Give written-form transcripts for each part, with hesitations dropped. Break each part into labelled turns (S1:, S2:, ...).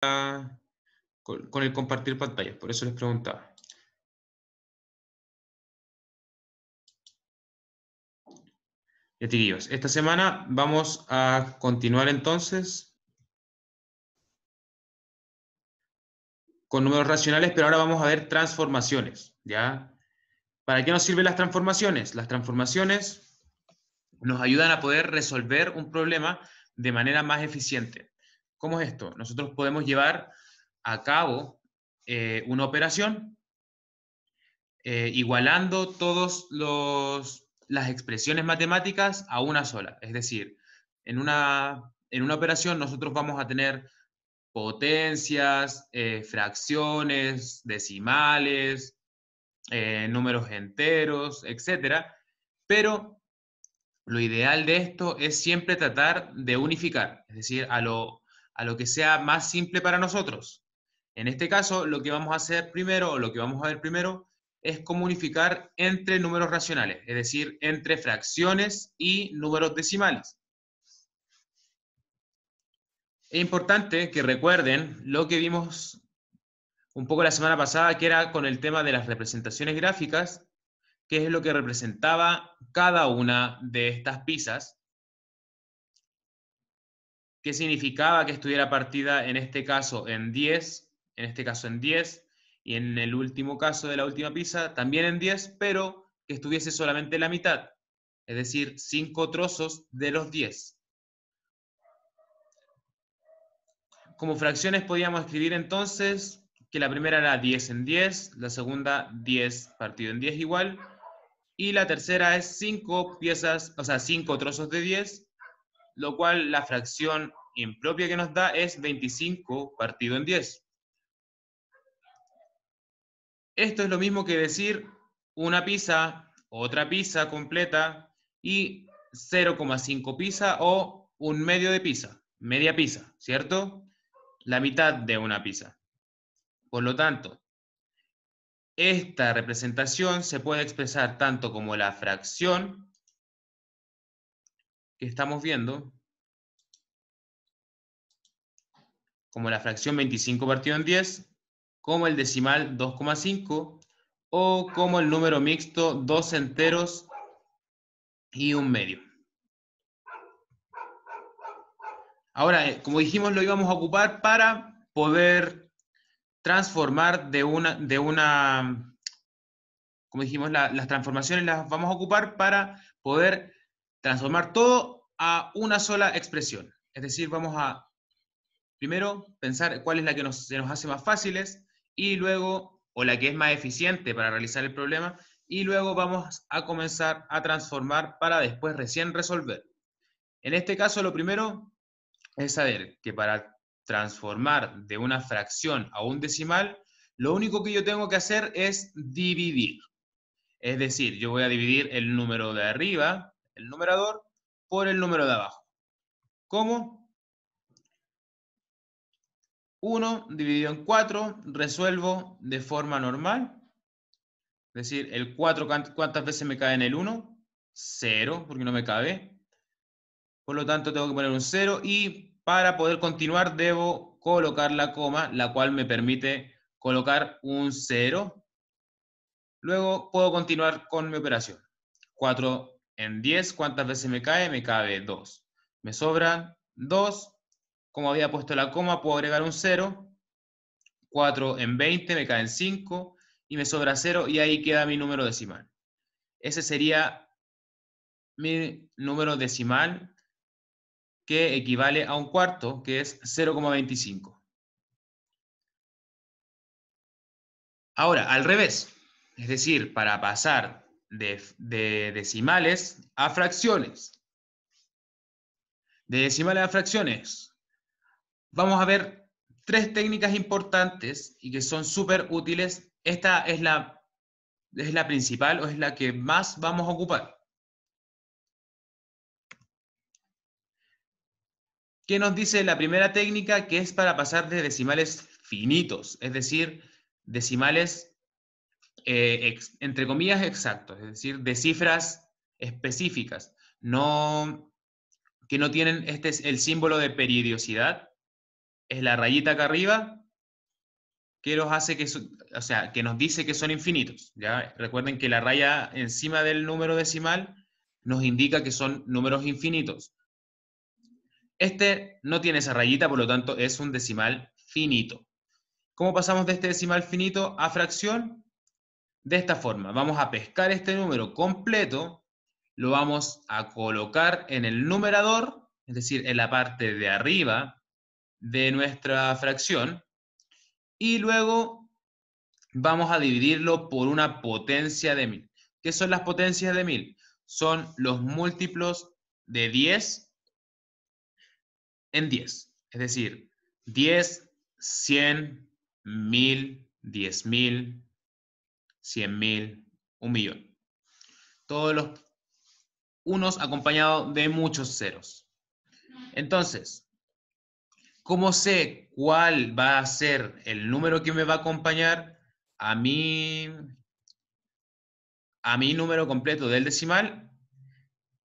S1: con el compartir pantalla, por eso les preguntaba. Ya, chiquillos, esta semana vamos a continuar entonces con números racionales, pero ahora vamos a ver transformaciones, ¿ya? ¿Para qué nos sirven las transformaciones? Las transformaciones nos ayudan a poder resolver un problema de manera más eficiente. ¿Cómo es esto? Nosotros podemos llevar a cabo una operación igualando todas las expresiones matemáticas a una sola. Es decir, en una operación nosotros vamos a tener potencias, fracciones, decimales, números enteros, etcétera. Pero lo ideal de esto es siempre tratar de unificar, es decir, a lo que sea más simple para nosotros. En este caso, lo que vamos a hacer primero, o lo que vamos a ver primero, es cómo unificar entre números racionales, es decir, entre fracciones y números decimales. Es importante que recuerden lo que vimos un poco la semana pasada, que era con el tema de las representaciones gráficas, que es lo que representaba cada una de estas piezas, qué significaba que estuviera partida en este caso en 10, en este caso en 10, y en el último caso de la última pieza también en 10, pero que estuviese solamente la mitad, es decir, 5 trozos de los 10. Como fracciones podíamos escribir entonces que la primera era 10 en 10, la segunda 10 partido en 10 igual, y la tercera es 5 piezas, o sea, 5 trozos de 10, lo cual la fracción impropia que nos da es 25 partido en 10. Esto es lo mismo que decir una pizza, otra pizza completa y 0,5 pizza o un medio de pizza, media pizza, ¿cierto? La mitad de una pizza. Por lo tanto, esta representación se puede expresar tanto como la fracción que estamos viendo, como la fracción 25 partido en 10, como el decimal 2,5 o como el número mixto 2 enteros y un medio. Ahora, como dijimos, lo íbamos a ocupar para poder transformar como dijimos, las transformaciones las vamos a ocupar para poder transformar todo a una sola expresión. Es decir, vamos a primero pensar cuál es la que se nos hace más fáciles y luego, o la que es más eficiente para realizar el problema, y luego vamos a comenzar a transformar para después recién resolver. En este caso, lo primero es saber que para transformar de una fracción a un decimal, lo único que yo tengo que hacer es dividir. Es decir, yo voy a dividir el número de arriba, el numerador, por el número de abajo. ¿Cómo? 1 dividido en 4, resuelvo de forma normal. Es decir, el 4, ¿cuántas veces me cae en el 1? 0, porque no me cabe. Por lo tanto, tengo que poner un 0 y para poder continuar debo colocar la coma, la cual me permite colocar un 0. Luego puedo continuar con mi operación. 4 en 10, ¿cuántas veces me cae? Me cabe 2. Me sobran 2. Como había puesto la coma, puedo agregar un 0. 4 en 20 me caen 5 y me sobra 0 y ahí queda mi número decimal. Ese sería mi número decimal que equivale a un cuarto, que es 0,25. Ahora, al revés, es decir, para pasar de decimales a fracciones. De decimales a fracciones, vamos a ver 3 técnicas importantes y que son súper útiles. Esta es la principal o es la que más vamos a ocupar. ¿Qué nos dice la primera técnica? Que es para pasar de decimales finitos, es decir, decimales entre comillas exactos, es decir, de cifras específicas, que no tienen el símbolo de periodicidad, es la rayita acá arriba, que los hace o sea, que nos dice que son infinitos, ¿ya? Recuerden que la raya encima del número decimal nos indica que son números infinitos. Este no tiene esa rayita, por lo tanto es un decimal finito. ¿Cómo pasamos de este decimal finito a fracción? De esta forma, vamos a pescar este número completo, lo vamos a colocar en el numerador, es decir, en la parte de arriba de nuestra fracción, y luego vamos a dividirlo por una potencia de 1000. ¿Qué son las potencias de 1000? Son los múltiplos de 10 en 10. Es decir, 10, 100, 1000, 10.000, 100.000, 1.000.000. Todos los unos acompañados de muchos ceros. Entonces, ¿cómo sé cuál va a ser el número que me va a acompañar a mi número completo del decimal?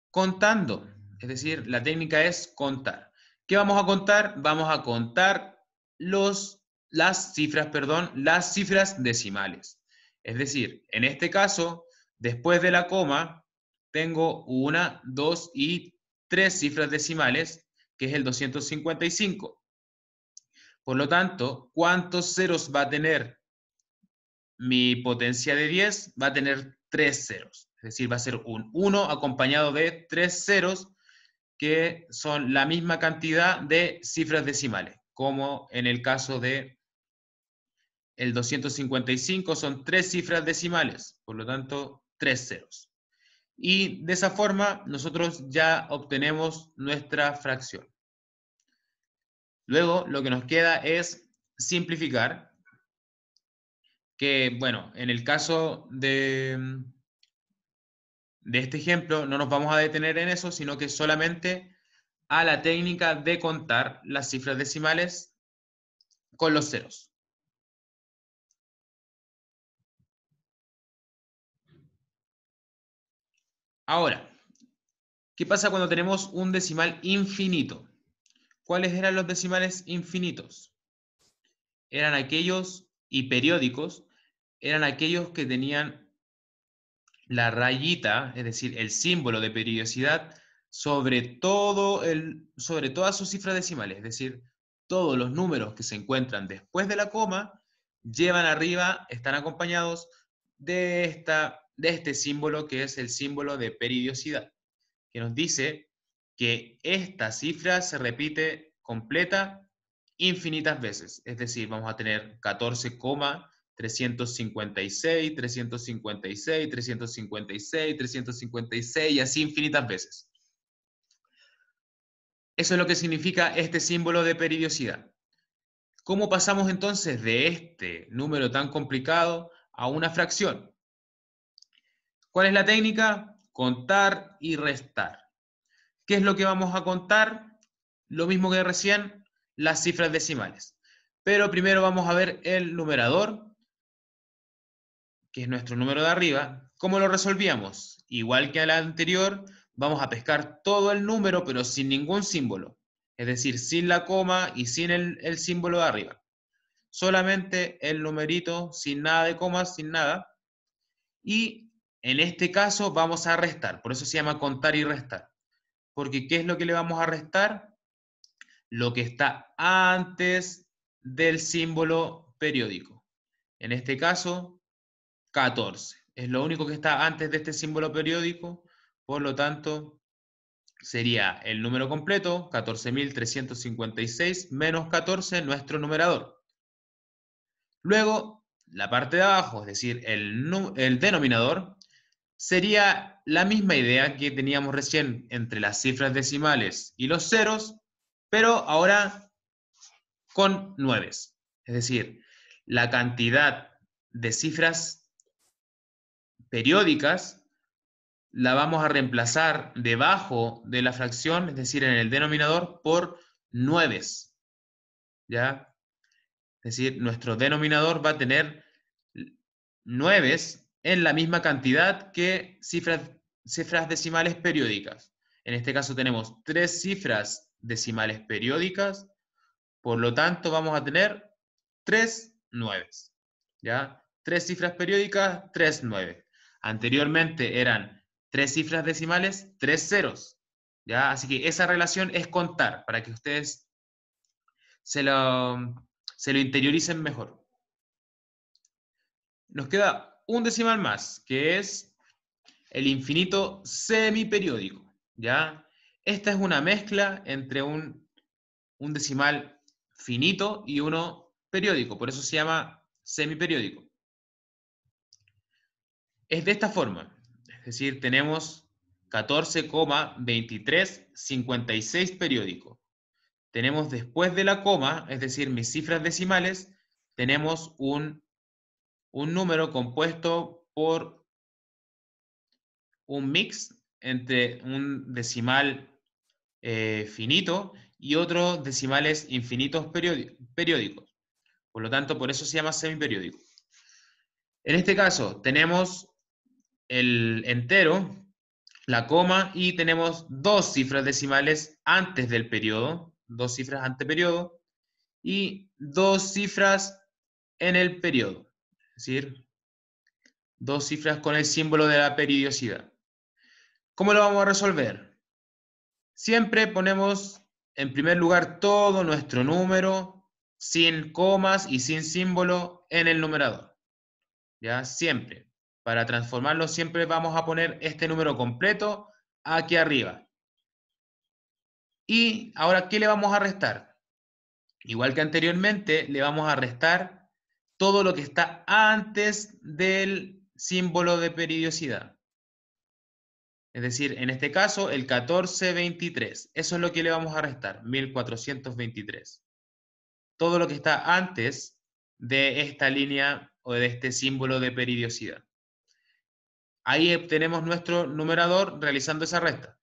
S1: Contando. Es decir, la técnica es contar. ¿Qué vamos a contar? Vamos a contar las cifras decimales. Es decir, en este caso, después de la coma, tengo 1, 2 y 3 cifras decimales, que es el 255. Por lo tanto, ¿cuántos ceros va a tener mi potencia de 10? Va a tener 3 ceros. Es decir, va a ser un 1 acompañado de 3 ceros, que son la misma cantidad de cifras decimales, como en el caso de el 255 son 3 cifras decimales, por lo tanto, 3 ceros. Y de esa forma nosotros ya obtenemos nuestra fracción. Luego lo que nos queda es simplificar, que bueno, en el caso de este ejemplo no nos vamos a detener en eso, sino que solamente a la técnica de contar las cifras decimales con los ceros. Ahora, ¿qué pasa cuando tenemos un decimal infinito? ¿Cuáles eran los decimales infinitos? Eran aquellos, y periódicos, eran aquellos que tenían la rayita, es decir, el símbolo de periodicidad, sobre todas sus cifras decimales, es decir, todos los números que se encuentran después de la coma llevan arriba, están acompañados de este símbolo, que es el símbolo de periodicidad, que nos dice que esta cifra se repite completa infinitas veces. Es decir, vamos a tener 14,356, 356, 356, 356 y así infinitas veces. Eso es lo que significa este símbolo de periodicidad. ¿Cómo pasamos entonces de este número tan complicado a una fracción? ¿Cuál es la técnica? Contar y restar. ¿Qué es lo que vamos a contar? Lo mismo que recién, las cifras decimales. Pero primero vamos a ver el numerador, que es nuestro número de arriba. ¿Cómo lo resolvíamos? Igual que a la anterior, vamos a pescar todo el número, pero sin ningún símbolo. Es decir, sin la coma y sin el símbolo de arriba. Solamente el numerito, sin nada de comas, sin nada. Y en este caso vamos a restar, por eso se llama contar y restar. Porque ¿qué es lo que le vamos a restar? Lo que está antes del símbolo periódico. En este caso, 14. Es lo único que está antes de este símbolo periódico, por lo tanto, sería el número completo, 14.356, menos 14, nuestro numerador. Luego, la parte de abajo, es decir, el denominador, sería la misma idea que teníamos recién entre las cifras decimales y los ceros, pero ahora con 9. Es decir, la cantidad de cifras periódicas la vamos a reemplazar debajo de la fracción, es decir, en el denominador, por 9. ¿Ya? Es decir, nuestro denominador va a tener 9 en la misma cantidad que cifras decimales periódicas. En este caso tenemos 3 cifras decimales periódicas Por lo tanto, vamos a tener 3 nueves, ¿ya? 3 cifras periódicas, 3 nueves. Anteriormente eran 3 cifras decimales, 3 ceros, ¿ya? Así que esa relación es contar, para que ustedes se lo interioricen mejor. Nos queda un decimal más, que es el infinito semiperiódico, ¿ya? Esta es una mezcla entre un decimal finito y uno periódico, por eso se llama semiperiódico. Es de esta forma, es decir, tenemos 14,2356 periódico. Tenemos después de la coma, es decir, mis cifras decimales, tenemos un número compuesto por un mix entre un decimal finito y otros decimales infinitos periódicos. Por lo tanto, por eso se llama semiperiódico. En este caso, tenemos el entero, la coma, y tenemos 2 cifras decimales antes del periodo, 2 cifras ante periodo, y 2 cifras en el periodo. Es decir, 2 cifras con el símbolo de la periodicidad. ¿Cómo lo vamos a resolver? Siempre ponemos en primer lugar todo nuestro número, sin comas y sin símbolo, en el numerador. ¿Ya? Siempre. Para transformarlo siempre vamos a poner este número completo aquí arriba. Y ahora, ¿qué le vamos a restar? Igual que anteriormente, le vamos a restar todo lo que está antes del símbolo de periodicidad. Es decir, en este caso, el 1423. Eso es lo que le vamos a restar, 1423. Todo lo que está antes de esta línea o de este símbolo de periodicidad. Ahí obtenemos nuestro numerador realizando esa resta.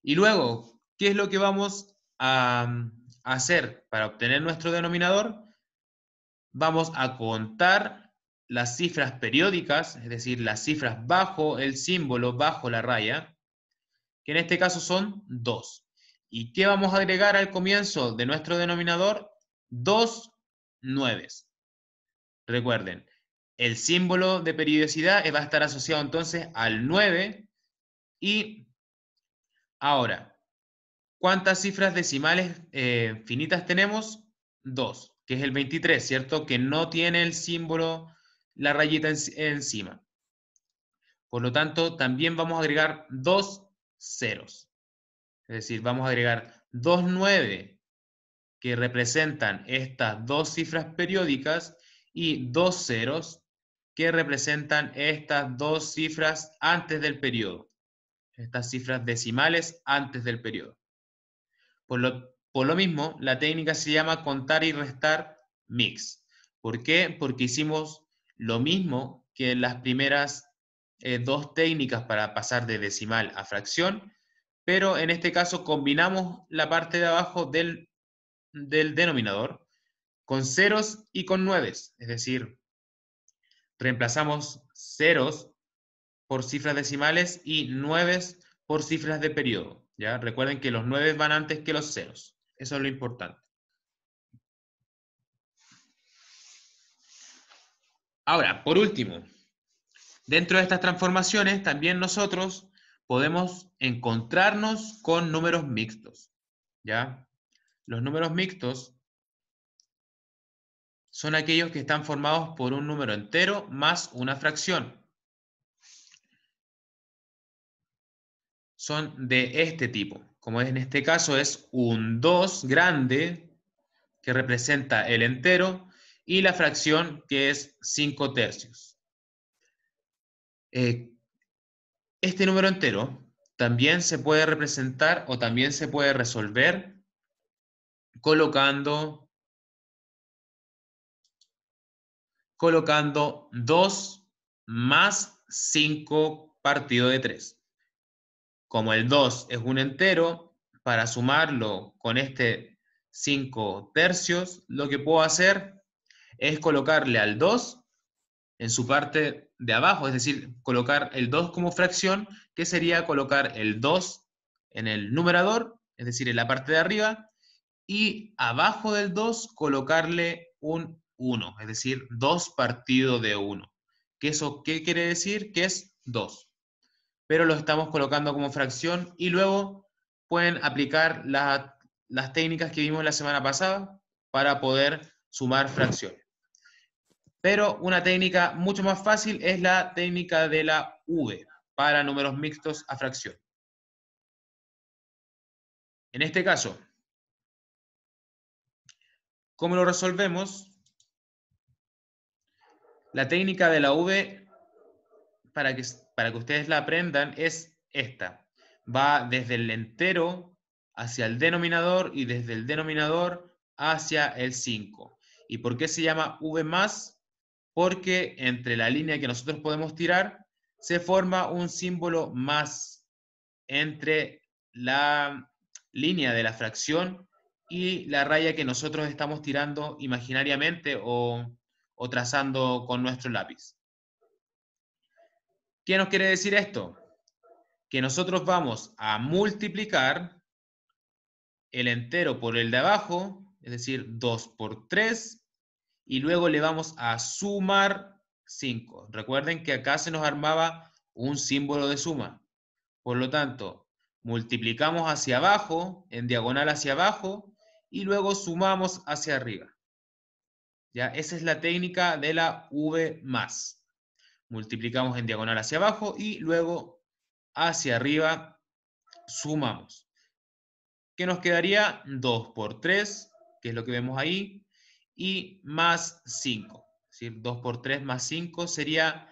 S1: Y luego, ¿qué es lo que vamos a hacer para obtener nuestro denominador? Vamos a contar las cifras periódicas, es decir, las cifras bajo el símbolo, bajo la raya, que en este caso son 2. ¿Y qué vamos a agregar al comienzo de nuestro denominador? 2 nueves. Recuerden, el símbolo de periodicidad va a estar asociado entonces al 9 y ahora, ¿cuántas cifras decimales finitas tenemos? 2, que es el 23, ¿cierto? Que no tiene el símbolo, la rayita encima. Por lo tanto, también vamos a agregar 2 ceros. Es decir, vamos a agregar 2 9 que representan estas 2 cifras periódicas y 2 ceros que representan estas 2 cifras antes del periodo. Estas cifras decimales antes del periodo. Por lo mismo, la técnica se llama contar y restar mix. ¿Por qué? Porque hicimos lo mismo que en las primeras 2 técnicas para pasar de decimal a fracción, pero en este caso combinamos la parte de abajo del denominador con ceros y con nueves, es decir, reemplazamos ceros por cifras decimales y nueves por cifras de periodo. ¿Ya? Recuerden que los nueves van antes que los ceros. Eso es lo importante. Ahora, por último, dentro de estas transformaciones también nosotros podemos encontrarnos con números mixtos. ¿Ya? Los números mixtos son aquellos que están formados por un número entero más una fracción. Son de este tipo. Como en este caso es un 2 grande, que representa el entero, y la fracción, que es 5 tercios. Este número entero también se puede representar o también se puede resolver colocando 2 más 5 partido de 3. Como el 2 es un entero, para sumarlo con este 5 tercios, lo que puedo hacer es colocarle al 2 en su parte de abajo, es decir, colocar el 2 como fracción, que sería colocar el 2 en el numerador, es decir, en la parte de arriba, y abajo del 2 colocarle un 1, es decir, 2 partido de 1. ¿Eso qué quiere decir? Que es 2. Pero lo estamos colocando como fracción y luego pueden aplicar las técnicas que vimos la semana pasada para poder sumar fracciones. Pero una técnica mucho más fácil es la técnica de la V para números mixtos a fracción. En este caso, ¿cómo lo resolvemos? La técnica de la V, para que ustedes la aprendan, es esta. Va desde el entero hacia el denominador y desde el denominador hacia el 5. ¿Y por qué se llama V más? Porque entre la línea que nosotros podemos tirar se forma un símbolo más entre la línea de la fracción y la raya que nosotros estamos tirando imaginariamente o trazando con nuestro lápiz. ¿Qué nos quiere decir esto? Que nosotros vamos a multiplicar el entero por el de abajo, es decir, 2 por 3, y luego le vamos a sumar 5. Recuerden que acá se nos armaba un símbolo de suma. Por lo tanto, multiplicamos hacia abajo, en diagonal hacia abajo, y luego sumamos hacia arriba. ¿Ya? Esa es la técnica de la V más. Multiplicamos en diagonal hacia abajo y luego hacia arriba sumamos. ¿Qué nos quedaría? 2 por 3, que es lo que vemos ahí, y más 5. Es decir, 2 por 3 más 5 sería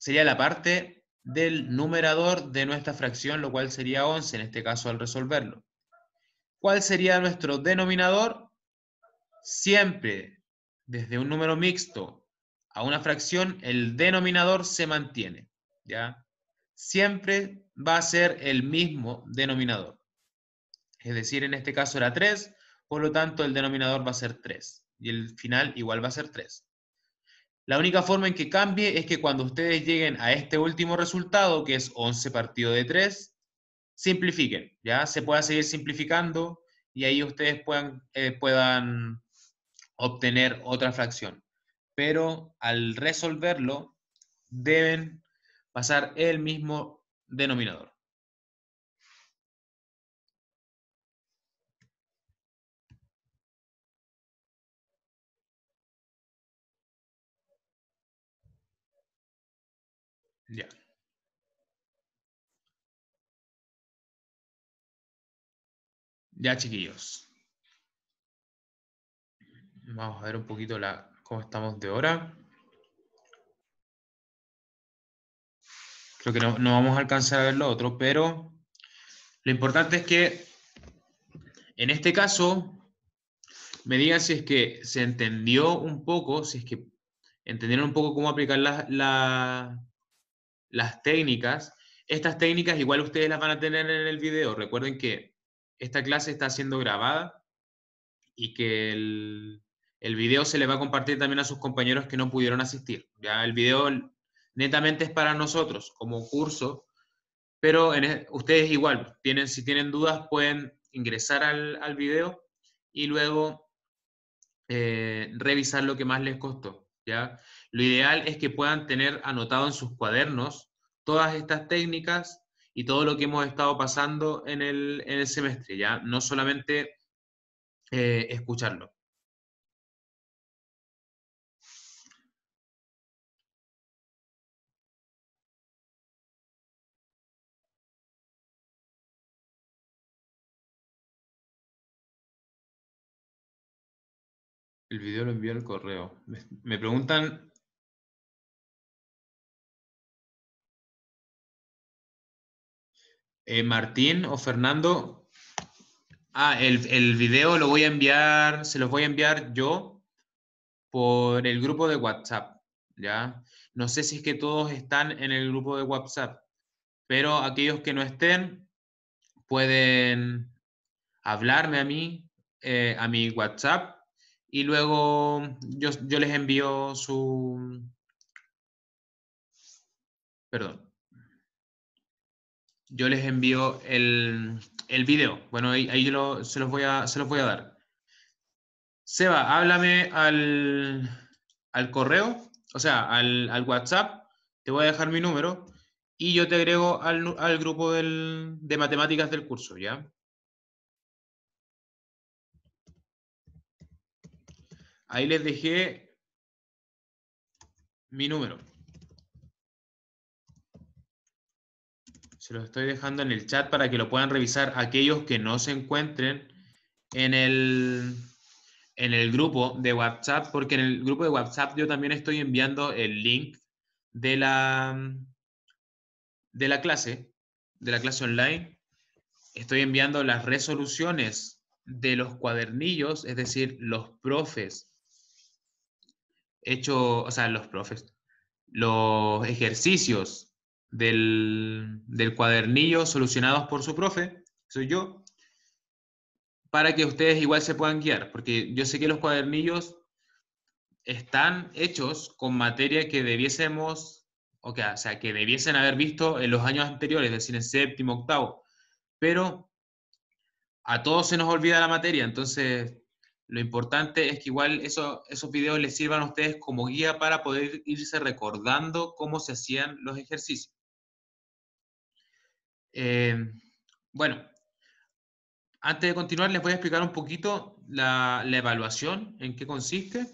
S1: la parte del numerador de nuestra fracción, lo cual sería 11 en este caso al resolverlo. ¿Cuál sería nuestro denominador? Siempre desde un número mixto a una fracción, el denominador se mantiene, ¿ya? Siempre va a ser el mismo denominador. Es decir, en este caso era 3, por lo tanto el denominador va a ser 3 y el final igual va a ser 3. La única forma en que cambie es que cuando ustedes lleguen a este último resultado, que es 11 partido de 3, simplifiquen, ¿ya? Se pueda seguir simplificando y ahí ustedes puedan obtener otra fracción. Pero al resolverlo, deben pasar el mismo denominador. Ya. Ya, chiquillos. Vamos a ver un poquito cómo estamos de hora. Creo que no vamos a alcanzar a ver lo otro, pero lo importante es que en este caso me digan si es que se entendió un poco, si es que entendieron un poco cómo aplicar las técnicas. Estas técnicas igual ustedes las van a tener en el video. Recuerden que esta clase está siendo grabada y que el video se le va a compartir también a sus compañeros que no pudieron asistir. Ya el video netamente es para nosotros como curso, pero ustedes igual, si tienen dudas pueden ingresar al video y luego revisar lo que más les costó, ¿ya? Lo ideal es que puedan tener anotado en sus cuadernos todas estas técnicas y todo lo que hemos estado pasando en el semestre, ¿ya? No solamente escucharlo. El video lo envió al correo. Me preguntan, Martín o Fernando. Ah, el video lo voy a enviar, se los voy a enviar yo por el grupo de WhatsApp, ¿ya? No sé si es que todos están en el grupo de WhatsApp, pero aquellos que no estén pueden hablarme a mi WhatsApp, y luego yo les envío perdón. yo les envío el video. Bueno, ahí se los voy a dar. Seba, háblame al correo, o sea, al WhatsApp, te voy a dejar mi número y yo te agrego al grupo de matemáticas del curso, ¿ya? Ahí les dejé mi número. Se los estoy dejando en el chat para que lo puedan revisar aquellos que no se encuentren en el grupo de WhatsApp, porque en el grupo de WhatsApp yo también estoy enviando el link de de la clase, de la clase online. Estoy enviando las resoluciones de los cuadernillos, es decir, los profes o sea, los ejercicios del cuadernillo solucionados por su profe, soy yo, para que ustedes igual se puedan guiar, porque yo sé que los cuadernillos están hechos con materia que debiésemos, o sea, que debiesen haber visto en los años anteriores, es decir, en séptimo, octavo, pero a todos se nos olvida la materia, entonces lo importante es que igual esos videos les sirvan a ustedes como guía para poder irse recordando cómo se hacían los ejercicios. Eh, bueno, antes de continuar les voy a explicar un poquito la evaluación, en qué consiste.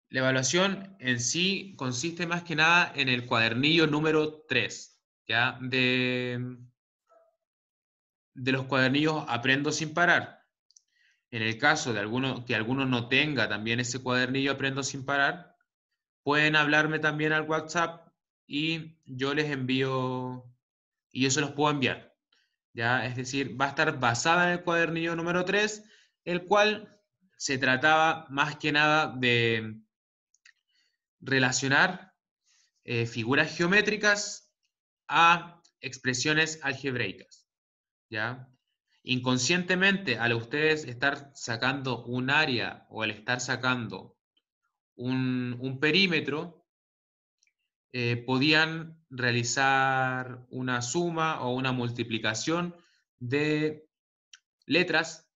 S1: La evaluación en sí consiste más que nada en el cuadernillo número 3, ¿ya? De los cuadernillos Aprendo sin parar. En el caso de que alguno no tenga también ese cuadernillo Aprendo sin parar, pueden hablarme también al WhatsApp y yo les envío, y yo se los puedo enviar. ¿Ya? Es decir, va a estar basada en el cuadernillo número 3, el cual se trataba más que nada de relacionar figuras geométricas a expresiones algebraicas, ¿ya? Inconscientemente, al ustedes estar sacando un área o al estar sacando un perímetro, podían realizar una suma o una multiplicación de letras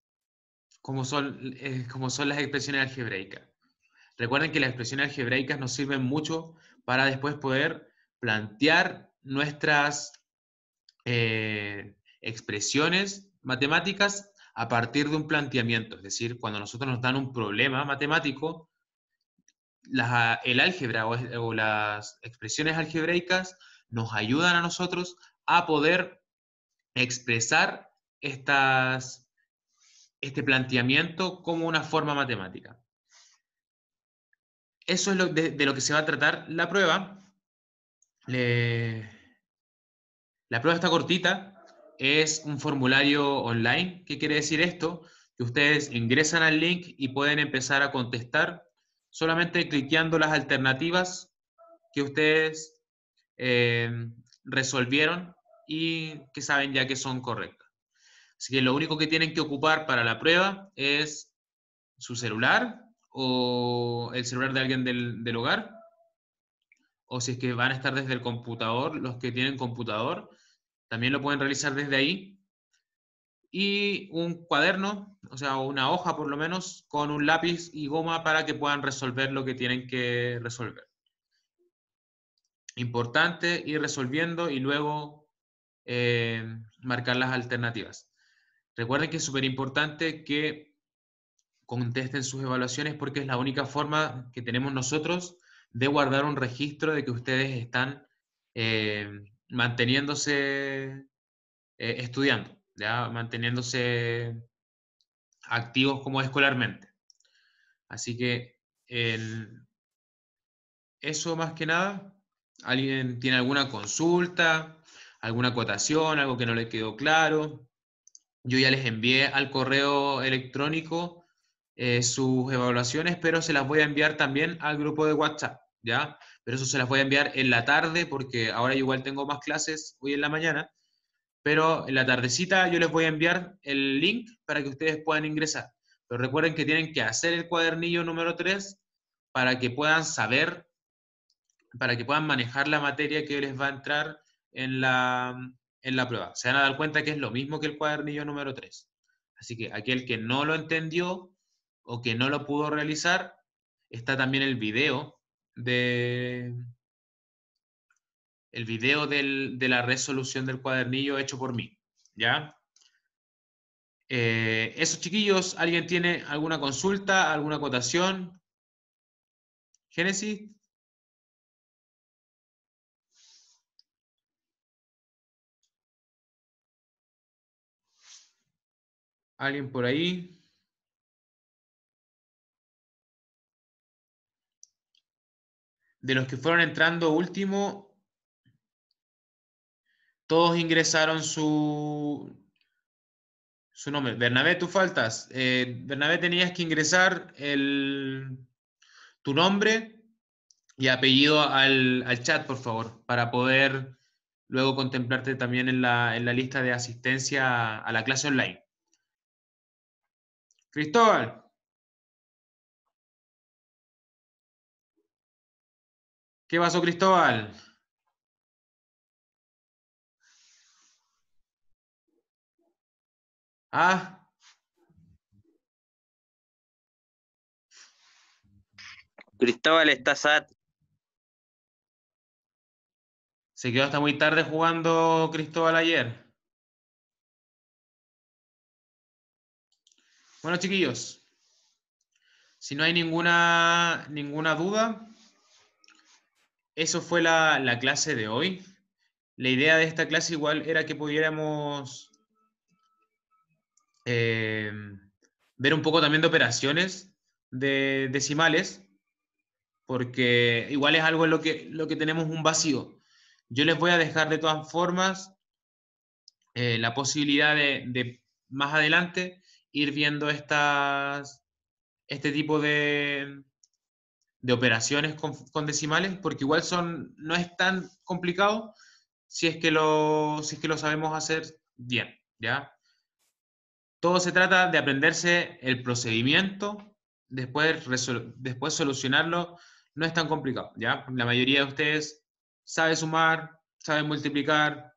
S1: como son las expresiones algebraicas. Recuerden que las expresiones algebraicas nos sirven mucho para después poder plantear nuestras expresiones matemáticas a partir de un planteamiento. Es decir, cuando nosotros nos dan un problema matemático, el álgebra o las expresiones algebraicas nos ayudan a nosotros a poder expresar este planteamiento como una forma matemática. Eso es de lo que se va a tratar la prueba. La prueba está cortita, es un formulario online. ¿Qué quiere decir esto? Que ustedes ingresan al link y pueden empezar a contestar solamente cliqueando las alternativas que ustedes eh, resolvieron y que saben ya que son correctas. Así que lo único que tienen que ocupar para la prueba es su celular o el celular de alguien del hogar, o si es que van a estar desde el computador, los que tienen computador, también lo pueden realizar desde ahí. Y un cuaderno, o sea, una hoja por lo menos, con un lápiz y goma para que puedan resolver lo que tienen que resolver. Importante ir resolviendo y luego marcar las alternativas. Recuerden que es súper importante que contesten sus evaluaciones porque es la única forma que tenemos nosotros de guardar un registro de que ustedes están manteniéndose estudiando, ¿ya? Manteniéndose activos como escolarmente. Así que eso más que nada. ¿Alguien tiene alguna consulta, alguna acotación, algo que no le quedó claro? Yo ya les envié al correo electrónico sus evaluaciones, pero se las voy a enviar también al grupo de WhatsApp, ¿ya? Pero eso se las voy a enviar en la tarde porque ahora igual tengo más clases hoy en la mañana, pero en la tardecita yo les voy a enviar el link para que ustedes puedan ingresar. Pero recuerden que tienen que hacer el cuadernillo número 3 para que puedan saber, para que puedan manejar la materia que les va a entrar en la prueba. Se van a dar cuenta que es lo mismo que el cuadernillo número 3. Así que aquel que no lo entendió o que no lo pudo realizar, está también el video de la resolución del cuadernillo hecho por mí. ¿Ya? Eso, chiquillos, ¿alguien tiene alguna consulta, alguna acotación? ¿Génesis? ¿Alguien por ahí? De los que fueron entrando último, todos ingresaron su nombre. Bernabé, tú faltas. Bernabé, tenías que ingresar tu nombre y apellido al chat, por favor, para poder luego contemplarte también en la lista de asistencia a la clase online. Cristóbal. ¿Qué pasó, Cristóbal? Ah,
S2: Cristóbal está sad.
S1: se quedó hasta muy tarde jugando Cristóbal ayer. Bueno, chiquillos, si no hay ninguna duda, eso fue la clase de hoy. La idea de esta clase igual era que pudiéramos ver un poco también de operaciones de decimales, porque igual es algo en lo que tenemos un vacío. Yo les voy a dejar de todas formas la posibilidad de más adelante ir viendo este tipo de operaciones con decimales, porque igual no es tan complicado si es que lo sabemos hacer bien, ¿ya? Todo se trata de aprenderse el procedimiento, después solucionarlo, no es tan complicado, ¿ya? La mayoría de ustedes sabe sumar, sabe multiplicar,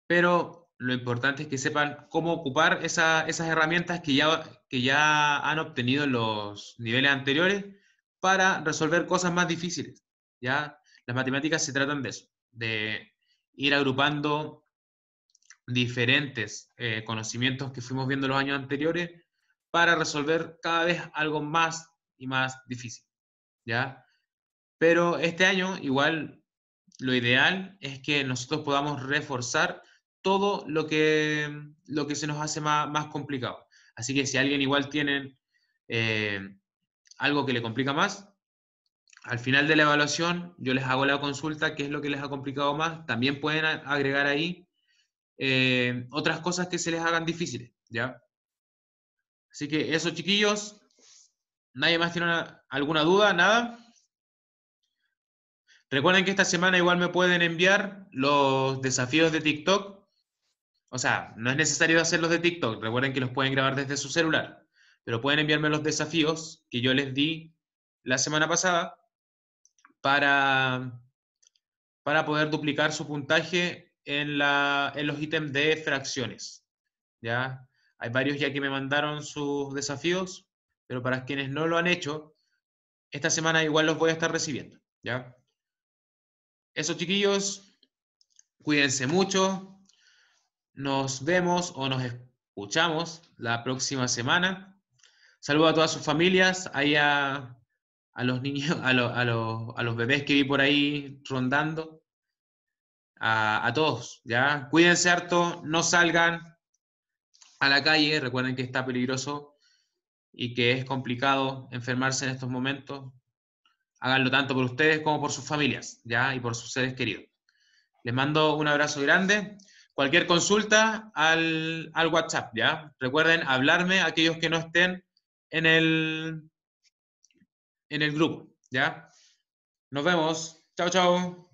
S1: pero lo importante es que sepan cómo ocupar esas herramientas que ya han obtenido en los niveles anteriores para resolver cosas más difíciles, ¿ya? Las matemáticas se tratan de eso, de ir agrupando diferentes conocimientos que fuimos viendo los años anteriores para resolver cada vez algo más y más difícil, ¿ya? Pero este año igual lo ideal es que nosotros podamos reforzar todo lo que se nos hace más complicado. Así que si alguien igual tiene algo que le complica más, al final de la evaluación yo les hago la consulta, qué es lo que les ha complicado más. También pueden agregar ahí otras cosas que se les hagan difíciles, ¿ya? Así que eso, chiquillos. ¿Nadie más tiene alguna duda? ¿Nada? Recuerden que esta semana igual me pueden enviar los desafíos de TikTok. O sea, no es necesario hacerlos de TikTok. Recuerden que los pueden grabar desde su celular. Pero pueden enviarme los desafíos que yo les di la semana pasada para, para poder duplicar su puntaje en los ítems de fracciones. ¿Ya? Hay varios ya que me mandaron sus desafíos, pero para quienes no lo han hecho, esta semana igual los voy a estar recibiendo. ¿Ya? Eso, chiquillos, cuídense mucho. Nos vemos o nos escuchamos la próxima semana. Saludo a todas sus familias, ahí a los niños, a los bebés que vi por ahí rondando, a todos, ¿ya? Cuídense harto, no salgan a la calle, recuerden que está peligroso y que es complicado enfermarse en estos momentos. Háganlo tanto por ustedes como por sus familias, ¿ya? Y por sus seres queridos. Les mando un abrazo grande. Cualquier consulta al WhatsApp, ¿ya? Recuerden hablarme a aquellos que no estén en el grupo, ¿ya? Nos vemos. Chao, chao.